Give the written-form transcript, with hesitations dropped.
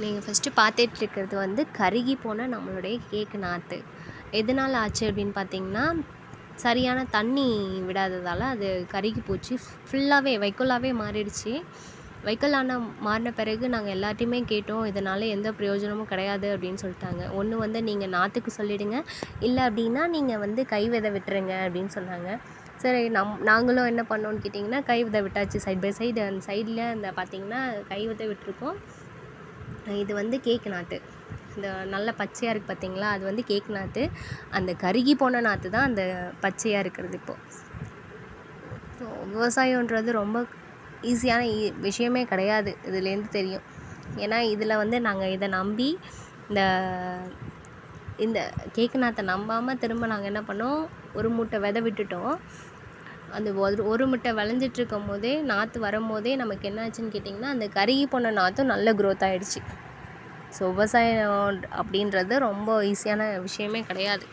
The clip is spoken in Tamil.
நீங்கள் ஃபஸ்ட்டு பார்த்துட்டு இருக்கிறது வந்து கருகி போன நம்மளுடைய கேக்கு நாற்று. எதனால் ஆச்சு அப்படின்னு பார்த்தீங்கன்னா, சரியான தண்ணி விடாததால் அது கருகி போச்சு. ஃபுல்லாகவே வைக்கோலாகவே மாறிடுச்சு. வைக்கோலான மாறின பிறகு நாங்கள் எல்லார்ட்டையுமே கேட்டோம், இதனால் எந்த பிரயோஜனமும் கிடையாது அப்படின்னு சொல்லிட்டாங்க. ஒன்று வந்து நீங்கள் நாற்றுக்கு சொல்லிவிடுங்க, இல்லை அப்படின்னா நீங்கள் வந்து கை விதை விட்டுருங்க அப்படின்னு சொன்னாங்க. சரி, நாங்களும் என்ன பண்ணோன்னு கேட்டிங்கன்னா, கை விதை விட்டாச்சு. சைட் பை சைடு அந்த சைடில் அந்த பார்த்திங்கன்னா கை விதை விட்டுருக்கோம். இது வந்து கேக்கு நாற்று. இந்த நல்ல பச்சையாக இருக்குது பார்த்திங்களா, அது வந்து கேக்கு நாற்று. அந்த கருகி போன நாற்று தான் அந்த பச்சையாக இருக்கிறது இப்போது. ஸோ விவசாயன்றது ரொம்ப ஈஸியான விஷயமே கிடையாது, இதுலேருந்து தெரியும். ஏன்னா இதில் வந்து நாங்கள் இதை நம்பி இந்த கேக்கு நாற்றை நம்பாமல் திரும்ப நாங்கள் என்ன பண்ணோம், ஒரு மூட்டை விதை விட்டுட்டோம். அந்த ஒரு முட்டை விளைஞ்சிட்ருக்கும் போதே, நாற்று வரும்போதே நமக்கு என்ன ஆச்சுன்னு கேட்டிங்கன்னா, அந்த கருகி போன நாற்றும் நல்ல க்ரோத் ஆகிடுச்சு. ஸோ விவசாயம் அப்படின்றது ரொம்ப ஈஸியான விஷயமே கிடையாது.